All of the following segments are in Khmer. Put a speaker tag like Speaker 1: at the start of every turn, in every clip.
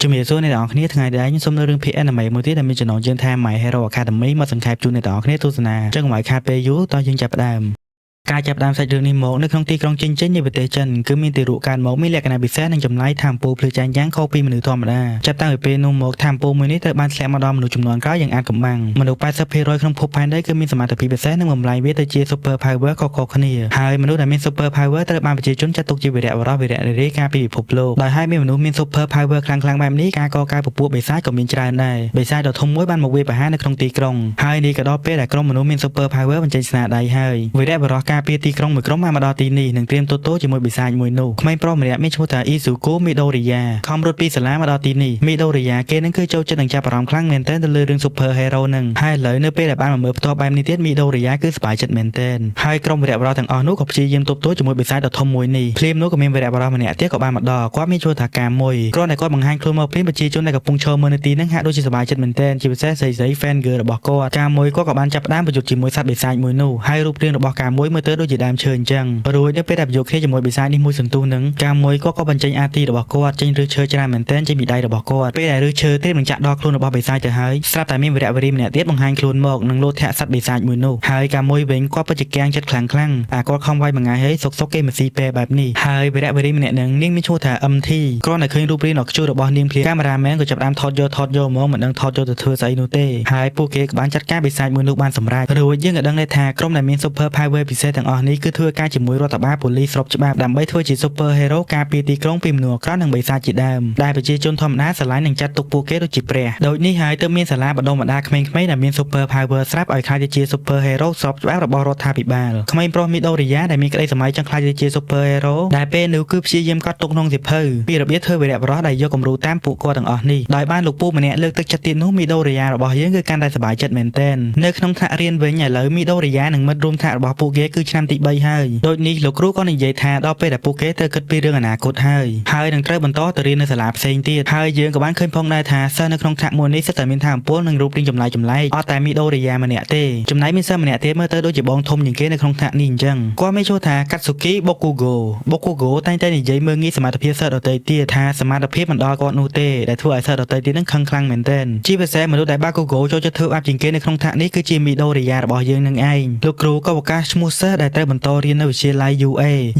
Speaker 1: ជំរាបសួរអ្នកទាំងអស់គ្នាថ្ងៃនេះខ្ញុំសូមលើករឿងភាគ anime មួយទៀតដែលមានចំណងជើងថា My Hero Academy មកសង្ខេបជូនអ្នកទាំងអស់គ្នាទស្សនាចឹងកុំឲ្យខាតពេលយូរតោះយើងចាប់ផ្ដើមការចាប់ផ្ដើមសាច់រឿងនេះមកនៅក្នុងទីក្រុងចិននៃប្រទេសចិនគឺមានទីរូបការមកមានលក្ខណៈពិសេសនិងចម្លែកថាមពលភ្លឺចែងយ៉ាងខុសពីមនុស្សធម្មតាចាប់តាំងពីពេលនោះមកថាមពលមួយនេះត្រូវបានធ្លាក់មកដល់មនុស្សចំនួនក្រោយយ៉ាងអាចកំបាំងមនុស្ស 80% ក្នុងភពផែនដីគឺមានសមត្ថភាពពិសេសនិងបំលែងវាទៅជា Super Power ខុសៗគ្នាហើយមនុស្សដែលមាន Super Power ត្រូវបានប្រជាជនចាត់ទុកជាវីរៈបុរសវីរៈនារីការពីពិភពលោកដោយហើយមានមនុស្សមាន Super Power ខ្លាំងៗបែបនេះការកកើតពពួកបិសាចក៏មានច្រើនដែរបិសាចដ៏ធំមួយបានមកវាយប្រហារនៅក្នុងទីក្រុងហើយនេះក៏ដល់ពេលដែលក្រុមមនុស្សមាន Super Power បញ្ចេញស្នាដៃហើយវីរៈបុរសការពារទីក្រុងមួយក្រុមបានមកដល់ទីនេះនឹងត្រៀមទោជាមួយបិសាចមួយនោះក្មេងប្រុសម្នាក់មានឈ្មោះថា Izuku Midoriya ខំរត់ពីសាលាមកដល់ទីនេះ Midoriya គេនឹងគឺចូលចិត្តនឹងចាប់អារម្មណ៍ខ្លាំងមែនទែនទៅលើរឿង Super Hero នឹងហើយឥឡូវនៅពេលដែលបានមកមើលផ្ទាល់បែបនេះទៀត Midoriya គឺសប្បាយចិត្តមែនទែនហើយក្រុមវីរៈបុរសទាំងអស់នោះក៏ព្យាយាមទប់ទល់ជាមួយបិសាចដ៏ធំមួយនេះភ្លាមនោះក៏មានវីរៈបុរសម្នាក់ទៀតក៏បានមកដល់គាត់មានឈ្មោះថាកាមួយគ្រាន់តែគាត់បង្ហាញខ្លួនមកព្រាមប្រជាជនដែលកំពុងឈរមើលនៅទីហ្នឹងហាក់ដូចជាសប្បាយចិត្តមែនទែនជាពិសេសស្រី fan girl របស់គាត់កាមួយគាត់ក៏បានចាប់ផ្ដើមប្រយុទ្ធជាមួយសត្វបិសាចមួយនោះហើយរូបរាងរបស់កាមួយមើលទៅដូចជាដើមឈើអញ្ចឹងរួចនៅពេលដែលប្រយុទ្ធគ្នាជាមួយបិសាចនេះមួយសន្ទុះនឹងកាមួយគាត់ក៏បញ្ចេញអាទីរបស់គាត់ចេញឬឈើច្រើនមែនទែនចេញពីដៃរបស់គាត់ពេលដែលឬឈើត្រៀមនឹងចាក់ដល់ខ្លួនរបស់បិសាចទៅហើយស្រាប់តែមានវីរៈវេរីម្នាក់ទៀតបង្ហាញខ្លួនមកនឹងលោតធាក់សត្វបិសាចមួយនោះហើយកាមួយវិញគាត់ពិតជាកាំងចិត្តខ្លាំងអាគាត់ខំវាយមួយថ្ងៃហើយសុកគេមកស៊ីពេលបែបនេះហើយវីរៈវេរីម្នាក់នឹងនាងមានឈ្មោះថា MT គ្រាន់តែឃើញរូបរាងដ៏ខ្ជូររបស់នាងភ្លាមកាមេរ៉ាមែនក៏ចាប់ផ្ដើមថតយកមកមិនដឹងថតយកទៅធ្វើស្អីនោះទេហើយពួកគេក៏បានចាត់ការបិសាចមួយនោះបានសម្រេចរួចយើងក៏ដឹងដែរថាក្រុមដែលមាន Super Power ពិសេសទាំងអស់នេះគឺធ្វើការជាមួយរដ្ឋបាលប៉ូលីសស្របច្បាប់ដើម្បីធ្វើជា Super Hero ការពារទីក្រុងពីមនុស្សអាក្រក់និងបិសាចជាដើមដែលប្រជាជនធម្មតាស្រឡាញ់និងចាត់ទុកពួកគេដូចជាព្រះដូចនេះហើយទើបមានសាលាបណ្ដុះបណ្ដាលក្មេងៗដែលមាន Super Power ស្រាប់ឲ្យខ្លាចទៅជា Super Hero ស្របច្បាប់របស់រដ្ឋាភិបាលក្មេងប្រុស Midoriya ដែលមានក្តីសម័យចង់ខ្លាចទៅជា Super Hero ដែលពេលនោះគឺព្យាយាមកត់ទុកក្នុងសៀវភៅពីរបៀបធ្វើវីរៈបុរសដែលយកគំរូតាមពួកគាត់ទាំងអស់នេះដោយបានលោកពូម្នាក់លើកទឹកចិត្តទៀតនោះ Midoriya របស់យើងគឺកាន់តែសប្បាយចិត្តមែនទែននៅក្នុងថ្នាក់រៀនវិញឥឡូវ Midoriya និងមិត្តរួមថ្នាក់របស់ពួកគេគឺឆ្នាំទី3ហើយដូចនេះលោកគ្រូក៏និយាយថាដល់ពេលដែលពួកគេត្រូវគិតពីរឿងអនាគតហើយនឹងត្រូវបន្តទៅរៀននៅសាលាផ្សេងទៀតហើយយើងក៏បានឃើញផងដែរថាសិស្សនៅក្នុងថ្នាក់មួយនេះសិតតែមានថាមពលនិងរូបរាងចម្លែកអត់តែ Midoriya ម្នាក់ទេចំណែកមានសិស្សម្នាក់ទៀតមើលទៅដូចជាបងធំជាងគេនៅក្នុងថ្នាក់នេះអញ្ចឹងគាត់មានឈ្មោះថា Katsuki Bokugo តែងតែនិយាយមើលងាយសមត្ថភាពសិស្សដទៃទៀតថាសមត្ថភាពមិនដល់គាត់នោះទេដែលធ្វើឲ្យសិស្សដទៃទៀតនឹងខឹងខ្លាំងមែនទែនជាពិសេសមនុស្សដែល Bakugo ចូលចិត្តធ្វើអាប់ជាងគេនៅក្នុងថ្នាក់នេះគឺជា Midoriya របស់យើងនឹងឯងលោកគ្រូក៏ប្រកាសឈ្មោះសិស្សដែលត្រូវបន្តរៀននៅវិទ្យាល័យ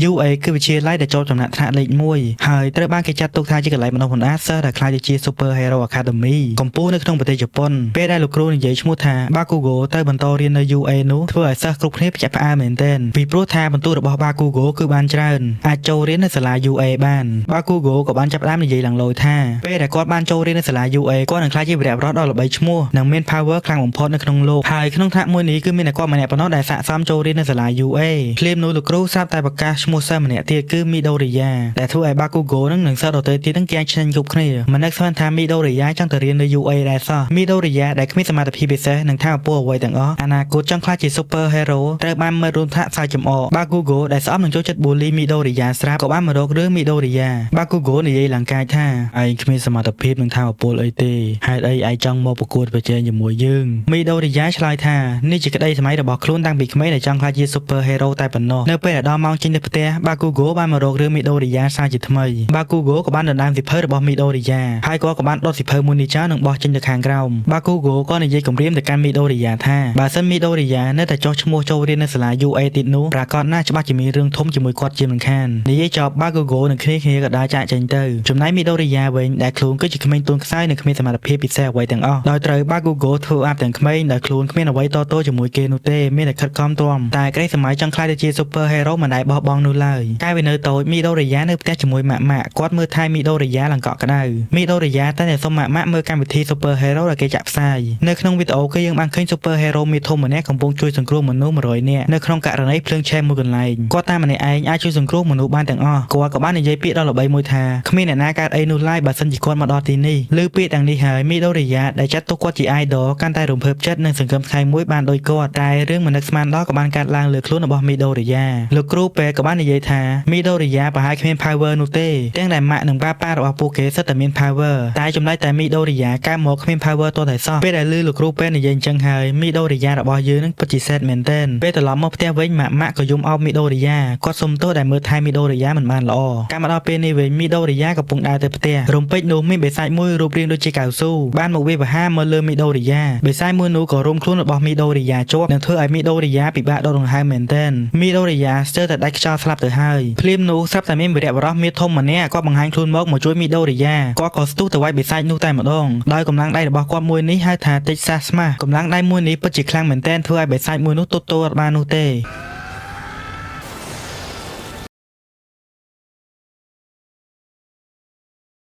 Speaker 1: UA គឺវិទ្យាល័យដែលចូលចំណាត់ថ្នាក់លេខ1ហើយត្រូវបានគេចាត់ទុកថាជាកន្លែងបណ្ដុះបណ្ដាលសិស្សដែលខ្លាចទៅជា Super Hero Academy កំពុងនៅក្នុងប្រទេសជប៉ុនពេលដែលលោកគ្រូនិយាយឈ្មោះថា Bakugo ទៅបន្តរៀននៅ UA នោះធ្វើឲ្យសិស្សគ្រប់គ្នាភ្ញាក់ផ្អើលមែនទែនពីព្រោះថាបន្ទុករបស់ Bakugo គឺបានច្រើនអាចចូលរៀននៅសាលា UA បាន Bakugo ក៏បានចាប់ផ្ដើមនិយាយឡើងលយថាពេលដែលគាត់បានចូលរៀននៅសាលា UA គាត់នឹងក្លាយជាវីរៈបុរសដ៏ល្បីឈ្មោះនិងមាន power ខ្លាំងបំផុតនៅក្នុងលោកហើយក្នុងថ្នាក់មួយនេះគឺមានតែគាត់ម្នាក់ប៉ុណ្ណោះដែលស័ក្តិសមចូលរៀននៅសាលា UA ភ្លាមនោះលោកគ្រូស្រាប់តែប្រកាសឈ្មោះសិស្សម្នាក់ទៀតគឺ Midoriya ដែលធ្វើឲ្យ Bakugo និងសិស្សដទៃទៀតនឹងគាំងឆ្នែងគ្រប់គ្នាមិននឹកស្មានថា Midoriya ចង់ទៅរៀននៅ UA ដែរសោះ Midoriya ដែលគ្មានសមត្ថភាពពិសេសនិងថាមពលអ្វីទាំងអស់អនាគតចង់ក្លាយជា Super Hero ត្រូវបានមិត្តរួមថ្នាក់ខ្សែចំអក Bakugo ដែលស្អប់នឹងចូលចិត្ត bully Midoriya ស្រាប់ក៏បានមករករឿង Midoriya Bakugo និយាយឡើងកាយថាឯងគ្មានសមត្ថភាពនឹងថាមពលអីទេហេតុអីឯងចង់មកប្រកួតប្រជែងជាមួយយើង Midoriya ឆ្លើយថានេះជាក្តីសម័យរបស់ខ្លួនតាំងពីក្មេងដែលចង់ក្លាយជា Super Hero តែប៉ុណ្ណោះនៅពេលដែលដល់ម៉ោងចេញទៅផ្ទះ Bakugo បានមករករឿង Midoriya សារជាថ្មី Bakugo ក៏បានដណ្ដើមសៀវភៅរបស់ Midoriya ហើយគាត់ក៏បានដុតសៀវភៅមួយនេះចោលនិងបោះចេញទៅខាងក្រោម Bakugo ក៏និយាយគំរាមទៅកាន់ Midoriya ថាបើសិន Midoriya នៅតែចុះឈ្មោះចូលរៀននៅសាលា UA ទៀតនោះប្រាកដណាស់ច្បាស់ជាមានរឿងធំជាមួយគាត់ជាមិនខាននិយាយចប់ Bakugo និងគ្នាក៏ដើរចាកចេញទៅចំណែក Midoriya វិញដែលខ្លួនគឺជាក្មេងទូនខ្សោយនិងគ្មានសមត្ថភាពពិសេសអ្វីទាំងអស់ដោយត្រូវ Bakugo ធ្វើអាប់ទាំងក្មេងដែលខ្លួនគ្មានអ្វីតទល់ជាមួយគេនោះទេមានតែខិតខំទ្រាំតែក្តីសម័យចង់ខ្លាយទៅជា Super Hero មិនដែលបោះបង់នោះឡើយកាលពីនៅតូច Midoriya នៅផ្ទះជាមួយម៉ាក់គាត់មើលថែ Midoriya ឡើងកក់ក្ដៅ Midoriya តែសុំម៉ាក់មើលកម្មវិធី Super Hero ដែលគេចាក់ផ្សាយនៅក្នុងវីដេអូគឺយើងបានឃើញ Super Hero មានធំម្នាក់កំពុងជួយសង្គ្រោះមនុស្ស100នាក់នៅក្នុងករណីភ្លើងឆេះមួយកន្លែងគាត់តែម្នាក់ឯងអាចជួយសង្គ្រោះមនុស្សបានទាំងអស់គាត់ក៏បាននិយាយពាក្យដ៏ល្បីមួយថាគ្មានអ្នកណាកើតអីនោះឡើយបើសិនជាគាត់មកដល់ទីនេះឮពាក្យទាំងនេះហើយ Midoriya ដែលចាត់ទុកគាត់ជា idol កាន់តែរំភើបចិត្តនិងសង្ឃឹមថ្ងៃមួយបានដូចគាត់តែរឿងមិននឹកស្មានដល់ក៏បានកើតឡើងលើ ខ្លួនរបស់មីដូរីយ៉ាលោកគ្រូពេទ្យក៏បាននិយាយថាមីដូរីយ៉ាប្រហែលគ្មាន power នោះទេទាំងដែលម៉ាក់និងប៉ាប៉ារបស់ពួកគេសិតតែមាន power តែចំណែកតែមីដូរីយ៉ាកើតមកគ្មាន power ទាល់តែសោះពេលដែលឮលោកគ្រូពេទ្យនិយាយអញ្ចឹងហើយមីដូរីយ៉ារបស់យើងនឹងពិតជាសែតមែនទែនពេលត្រឡប់មកផ្ទះវិញម៉ាក់ក៏យំអោបមីដូរីយ៉ាគាត់សុំទោសដែលមើលថែមីដូរីយ៉ាមិនបានល្អកាលមកដល់ពេលនេះវិញមីដូរីយ៉ាកំពុងដើរទៅផ្ទះរំពេចនោះមានបិសាចមួយរូបរាងដូចជាកៅស៊ូបានមកវាយប្រហារមកលើមីដូរីយ៉ាបិសាចមួយនោះក៏រុំខ្លួនរបស់មីដូរីយ៉ាជាប់និងធ្វើឲ្យមីដូរីយ៉ាពិបាកដកដង្ហើមមែនទែនមីដូរីយ៉ាស្ទើរតែដាច់ខ្យល់ស្លាប់ទៅហើយភ្លាមនោះស្រាប់តែមានវីរៈបុរសមាធំម្នាក់គាត់បង្ហាញខ្លួនមកជួយមីដូរីយ៉ាគាត់ក៏ស្ទុះទៅវាយបិសាចនោះតែម្ដងដោយកម្លាំងដៃរបស់គាត់មួយនេះហៅថាតិចសាស្មាកម្លាំងដៃមួយនេះពិតជាខ្លាំងមែនទែនធ្វើឲ្យបិសាចមួយនោះទប់ទល់អត់បាននោះទេ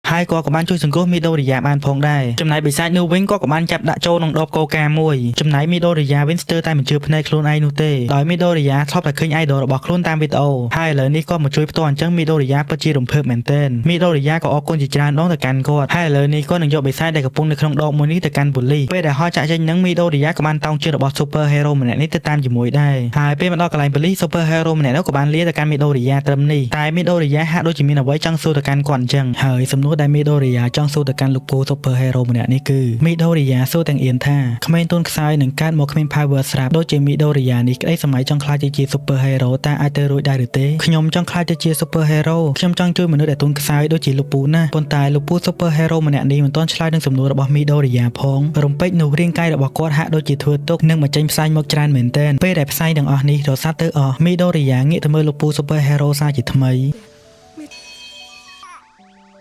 Speaker 1: ហើយគាត់ក៏បានជួយសង្គ្រោះមីដូរីយ៉ាបានផងដែរចំណែកបិសាចនោះវិញគាត់ក៏បានចាប់ដាក់ចូលក្នុងដបកូកាមួយចំណែកមីដូរីយ៉ាវិញស្ទើរតែមិនជឿភ្នែកខ្លួនឯងនោះទេដោយមីដូរីយ៉ាធ្លាប់តែឃើញ idol របស់ខ្លួនតាមវីដេអូហើយឥឡូវនេះគាត់មកជួយផ្ទាល់អញ្ចឹងមីដូរីយ៉ាពិតជារំភើបមែនទែនមីដូរីយ៉ាក៏អរគុណជាច្រើនដងទៅកាន់គាត់ហើយឥឡូវនេះគាត់នឹងយកបិសាចដែលកំពុងនៅក្នុងដបមួយនេះទៅកាន់ប៉ូលីសពេលដែលហោះចាក់ចេញនឹងមីដូរីយ៉ាក៏បានតោងជើងរបស់ super hero ម្នាក់នេះទៅតាមជាមួយដែរហើយពេលមកដល់កន្លែងប៉ូលីស super hero ម្នាក់នោះក៏បានលាទៅកាន់មីដូរីយ៉ាត្រឹមនេះតែមីដូរីយ៉ាហាក់ដូចជាមានអ្វីចង់សួរទៅកាន់គាត់អញ្ចឹងហើយសំណួរដែលមីដូរីយ៉ាចង់សួរទៅកាន់លោកពូ super hero ម្នាក់នេះគឺមីដូរីយ៉ាសួរទាំងអៀនថាក្មេងទូនខ្សោយនឹងកើតមកគ្មាន power ស្រាប់ដូចជាមីដូរីយ៉ានេះក្តីសម័យចង់ខ្លាចទៅជា super hero តែអាចទៅរួចដែរឬទេខ្ញុំចង់ខ្លាចទៅជា super hero ខ្ញុំចង់ជួយមនុស្សដែលទូនខ្សោយដូចជាលោកពូណាប៉ុន្តែលោកពូ super hero ម្នាក់នេះមិនទាន់ឆ្លើយនឹងសំណួររបស់មីដូរីយ៉ាផងរំពេចនោះរាងកាយរបស់គាត់ហាក់ដូចជាធ្វើទុកនិងបញ្ចេញផ្សាយមកច្រើនមែនទែនពេលដែលផ្សាយទាំងអស់នេះរសាត់ទៅអស់មីដូរីយ៉ាងាកទៅមើលលោកពូ super hero សាជាថ្មី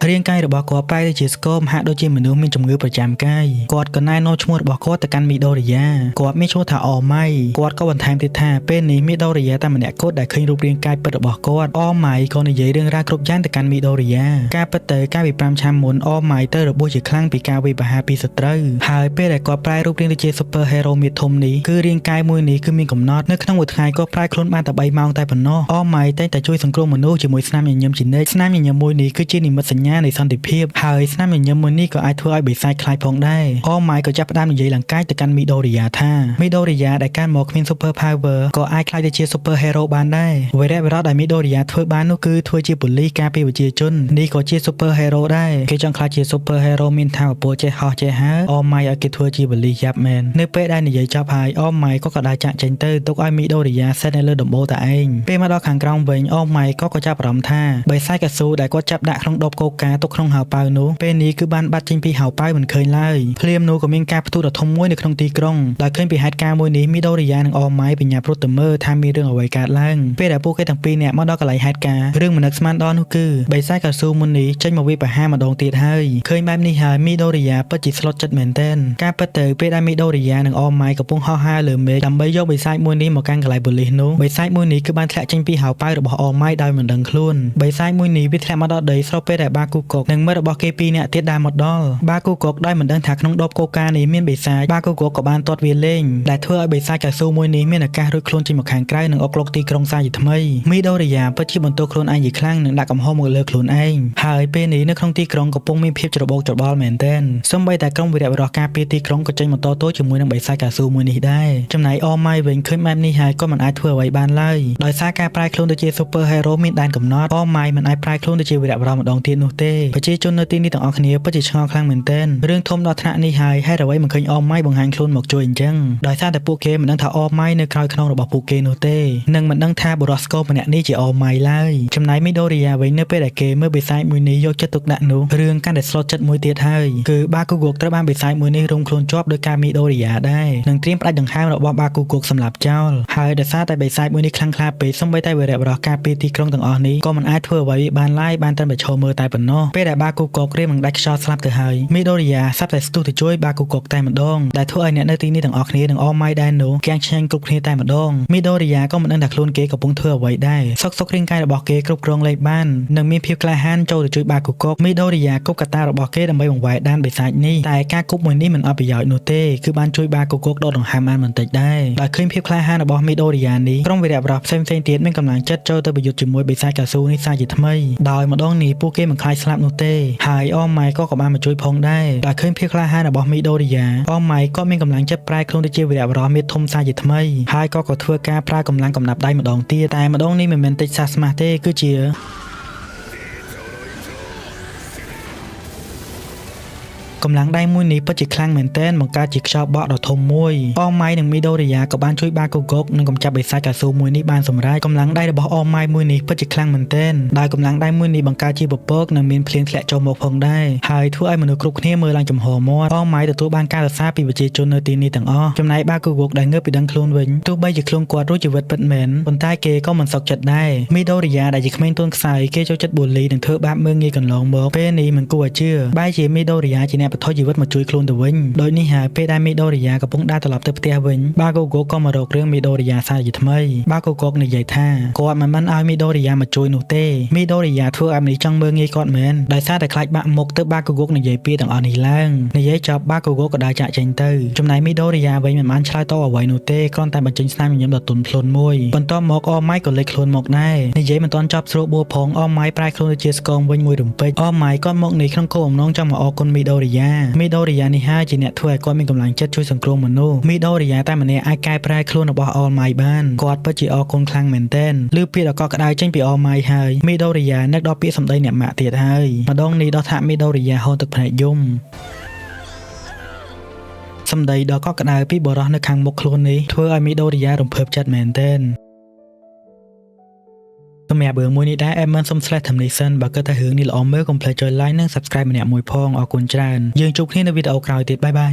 Speaker 1: រាងកាយរបស់គាត់ប្រែទៅជាស្គមហាក់ដូចជាមនុស្សមានជំងឺប្រចាំកាយគាត់ក៏ណែនាំឈ្មោះរបស់គាត់ទៅកាន់មីដូរីយ៉ាគាត់មានឈ្មោះថាអម៉ៃគាត់ក៏បន្ថែមទៀតថាពេលនេះមីដូរីយ៉ាតែម្នាក់គត់ដែលឃើញរូបរាងកាយពិតរបស់គាត់អម៉ៃក៏និយាយរឿងរ៉ាវគ្រប់យ៉ាងទៅកាន់មីដូរីយ៉ាការពិតទៅកាលពី5ឆ្នាំមុនអម៉ៃទៅរបួសជាខ្លាំងពីការវាយប្រហារពីសត្រូវហើយពេលដែលគាត់ប្រែរូបរាងទៅជា super hero មាធំនេះគឺរាងកាយមួយនេះគឺមានកំណត់នៅក្នុងមួយថ្ងៃគាត់ប្រែខ្លួនបានតែ3ម៉ោងតែប៉ុណ្ណោះអម៉ៃតែងតែជួយសង្គ្រោះមនុស្សជាមួយស្នាមញញឹមជានិច្ចស្នាមញញឹមមួយនេះគឺជានិមិត្តសញ្ញានៃសន្តិភាពហើយស្នាមញញឹមមួយនេះក៏អាចធ្វើឲ្យបិសាចខ្លាចផងដែរអម៉ៃក៏ចាប់ផ្ដើមនិយាយឡើងកាយទៅកាន់មីដូរីយ៉ាថាមីដូរីយ៉ាដែលកើតមកគ្មាន super power ក៏អាចខ្លាចទៅជា super hero បានដែរវីរៈបុរសដែលមីដូរីយ៉ាធ្វើបាននោះគឺធ្វើជាប៉ូលីសការពារប្រជាជននេះក៏ជា super hero ដែរគេចង់ខ្លាចជា super hero មានថាមពលចេះហោះចេះហើរអម៉ៃឲ្យគេធ្វើជាប៉ូលីសយ៉ាប់មែននៅពេលដែលនិយាយចប់ហើយអម៉ៃក៏ដើរចាក់ចេញទៅទុកឲ្យមីដូរីយ៉ាសេតនៅលើដំបូលតែឯងពេលមកដល់ខាងក្រោមវិញអម៉ៃក៏ចាប់អារម្មណ៍ថាបិសាចកស៊ូដែលគាត់ចាប់ដាក់ក្នុងដបកូកាទុកក្នុងហៅប៉ៅនោះពេលនេះគឺបានបាត់ចេញពីហៅប៉ៅមិនឃើញឡើយភ្លាមនោះក៏មានការផ្ទុះដ៏ធំមួយនៅក្នុងទីក្រុងដោយឃើញពីហេតុការណ៍មួយនេះមីដូរីយ៉ានិងអម៉ៃបញ្ញាប្រុសទៅមើលថាមានរឿងអ្វីកើតឡើងពេលដែលពួកគេទាំងពីរនាក់មកដល់កន្លែងហេតុការណ៍រឿងមិននឹកស្មានដល់នោះគឺបិសាចកស៊ូមុននេះចេញមកវាយប្រហារម្ដងទៀតហើយឃើញបែបនេះហើយមីដូរីយ៉ាពិតជាស្លុតចិត្តមែនទែនការពិតទៅពេលដែលមីដូរីយ៉ានិងអម៉ៃកំពុងហោះហើរលើមេឃដើម្បីយកបិសាចមួយនេះមកកាន់កន្លែងប៉ូលីសនោះបិសាចមួយនេះគឺបានធ្លាក់ចេញពីហៅប៉ៅរបស់អម៉ៃដោយមិនដឹងខ្លួនបិសាចមួយនេះវាធ្លាក់មកដល់ដីស្របពេលដែលបាគូកុកនិងមិត្តរបស់គេពីរនាក់ទៀតដើរមកដល់បាគូកុកដោយមិនដឹងថាក្នុងដបកូកានេះមានបិសាចបាគូកុកក៏បានទាត់វាលេងដែលធ្វើឲ្យបិសាចកស៊ូមួយនេះមានឱកាសរួចខ្លួនចេញមកខាងក្រៅនិងអុកឡុកទីក្រុងសាជាថ្មីមីដូរីយ៉ាពិតជាបន្ទោសខ្លួនឯងជាខ្លាំងនិងដាក់កំហុសមកលើខ្លួនឯងហើយពេលនេះនៅក្នុងទីក្រុងកំពុងមានភាពច្របូកច្របល់មែនទែនសូម្បីតែក្រុមវីរៈបុរសការពារទីក្រុងក៏ចេញមកតទោជាមួយនឹងបិសាចកស៊ូមួយនេះដែរចំណែកអម៉ៃវិញឃើញបែបនេះហើយក៏មិនអាចធ្វើអ្វីបានឡើយដោយសារការប្រែខ្លួនទៅជា super hero មានដែនកំណត់អម៉ៃមិនអាចប្រែខ្លួនទៅជាវីរៈបុរសម្ដងទៀតនោះទេប្រជាជននៅទីនេះទាំងអស់គ្នាពិតជាឆ្ងល់ខ្លាំងមែនទែនរឿងធំដល់ថ្នាក់នេះហើយហេតុអ្វីមិនឃើញអម៉ៃបង្ហាញខ្លួនមកជួយអញ្ចឹងដោយសារតែពួកគេមិនដឹងថាអម៉ៃនៅក្រោយខ្នងរបស់ពួកគេនោះទេនិងមិនដឹងថាបុរសស្គម្នាក់នេះជាអម៉ៃឡើយចំណែកមីដូរីយ៉ាវិញនៅពេលដែលគេមើលបិសាចមួយនេះយកចិត្តទុកដាក់នោះរឿងកាន់តែស្លុតចិត្តមួយទៀតហើយគឺបាគូកុកត្រូវបានបិសាចមួយនេះរុំខ្លួនជាប់ដោយការមីដូរីយ៉ាដែរនិងត្រៀមផ្ដាច់ដង្ហើមរបស់បាគូកុកសម្រាប់ចោលហើយដោយសារតែបិសាចមួយនេះខ្លាំងក្លាពេកសូម្បីតែវីរៈបុរសការពារទីក្រុងទាំងអស់នេះក៏មិនអាចធ្វើអ្វីបានឡើយបានតែឈរមើលតែប៉ុណ្ណោះពេលដែលបាគូកុករៀងនឹងដាច់ខ្យល់ស្លាប់ទៅហើយមីដូរីយ៉ាសັບតែស្ទុះទៅជួយបាគូកុកតែម្ដងដែលធ្វើឲ្យអ្នកនៅទីនេះទាំងអស់គ្នានិងអម៉ៃដែរនោះគាំងឆ្ងាញ់គ្រប់គ្នាតែម្ដងមីដូរីយ៉ាក៏មិនដឹងថាខ្លួនគេកំពុងធ្វើអ្វីដែរសុខរាងកាយរបស់គេគ្រប់គ្រងលេខបាននិងមានភាពក្លាហានចូលទៅជួយបាគូកុកមីដូរីយ៉ាគប់កតារបស់គេដើម្បីបង្វែរដានបិសាចនេះតែការគប់មួយនេះមិនអត់ប្រយោជន៍នោះទេគឺបានជួយបាគូកុកដកដង្ហើមបានបន្តិចដែរដោយឃើញភាពក្លាហានរបស់មីដូរីយ៉ានេះក្រុមវីរៈបុរសផ្សេងទៀតមានកម្លាំងចិត្តចូលទៅប្រយុទ្ធជាមួយបិសាចកស៊ូនេះសាជាថ្មីដោយម្ដងនេះពួកគេមិនខ្លាច ស្លាប់នោះទេហើយអមម៉ៃក៏បានមកជួយផងដែរដោយឃើញភាពក្លាហានរបស់មីដូរីយ៉ាអមម៉ៃក៏មានកម្លាំងចិត្តប្រែខ្លួនទៅជាវីរៈបុរសមានធំសាជាថ្មីហើយក៏ធ្វើការប្រើកម្លាំងកំណាប់ដៃម្ដងទៀតតែម្ដងនេះមិនមែនតិចសះស្មាស់ទេគឺជាកម្លាំងដៃមួយនេះពិតជាខ្លាំងមែនទែនបង្កើតជាខ្យល់បក់ដ៏ធំមួយអមម៉ៃនិងមីដូរីយ៉ាក៏បានជួយបាកូកុកនិងកម្ចាត់បិសាចកៅស៊ូមួយនេះបានសម្រេចកម្លាំងដៃរបស់អមម៉ៃមួយនេះពិតជាខ្លាំងមែនទែនដោយកម្លាំងដៃមួយនេះបង្កើតជាពពកនិងមានភ្លៀងធ្លាក់ចូលមកផងដែរហើយធ្វើឲ្យមនុស្សគ្រប់គ្នាមើលឡើងចំហមាត់អមម៉ៃទទួលបានការសរសើរពីប្រជាជននៅទីនេះទាំងអស់ចំណែកបាកូកុកដែលងើបពីដឹងខ្លួនវិញទោះបីជាខ្លួនគាត់រួចជីវិតពិតមែនប៉ុន្តែគេក៏មិនសុខចិត្តដែរមីដូរីយ៉ាដែលជាក្មេងទូនខ្សោយគេចូលចិត្តបូលីនិងធ្វើបាបមើលងាយកន្លងមកពេលនេះមិនគួរឲ្យជឿបែរជាមីដូរីយ៉ាជាអ្នកបថុយជីវិតមកជួយខ្លួនទៅវិញដោយនេះហើយពេលដែលមីដូរីយ៉ាកំពុងដើរត្រឡប់ទៅផ្ទះវិញបាកូកុកក៏មករករឿងមីដូរីយ៉ាសារជាថ្មីបាកូកុកនិយាយថាគាត់មិនបានឲ្យមីដូរីយ៉ាមកជួយនោះទេមីដូរីយ៉ាធ្វើឲ្យម្នេះចង់មើលងាយគាត់មែនដោយសារតែខ្លាចបាក់មុខទៅបាកូកុកនិយាយពាក្យទាំងអស់នេះឡើងនិយាយចប់បាកូកុកក៏ដើរចាក់ចេញទៅចំណែកមីដូរីយ៉ាវិញមិនបានឆ្លើយតបអ្វីនោះទេគ្រាន់តែបញ្ចេញស្នាមញញឹមដ៏ទន់ភ្លន់មួយបន្ទាប់មកអមម៉ៃក៏លេចខ្លួនមកដែរនិយាយមិនទាន់ចប់ស្រួលបួផងអមម៉ៃប្រែខ្លួនទៅជាស្គងវិញមួយរំពេចអមម៉ៃក៏មកនេះក្នុងគោលបំណងចង់មកអរគុណមីដូរីយ៉ានេះហើយជាអ្នកធ្វើឲ្យគាត់មានកម្លាំងចិត្តជួយសង្គ្រោះមនុស្សមីដូរីយ៉ាតែម្នាក់អាចកែប្រែខ្លួនរបស់អលម៉ៃបានគាត់ពិតជាអរគុណខ្លាំងមែនទែនឮពាក្យដ៏កក់ក្ដៅចេញពីអលម៉ៃហើយមីដូរីយ៉ានឹកដល់ពាក្យសម្ដីអ្នកម៉ាក់ទៀតហើយម្ដងនេះដល់ថាមីដូរីយ៉ាហូរទឹកភ្នែកយំសម្ដីដ៏កក់ក្ដៅពីបរិះនៅខាងមុខខ្លួននេះធ្វើឲ្យមីដូរីយ៉ារំភើបចិត្តមែនទែនសម្រាប់រឿងមួយនេះដែរអេមិនសុំ slash តាមនេះសិនបើគិតថារឿងនេះល្អមើលកុំភ្លេចចុច like និង subscribe ម្នាក់មួយផងអរគុណច្រើនយើងជួបគ្នានៅវីដេអូក្រោយទៀតបាយបាយ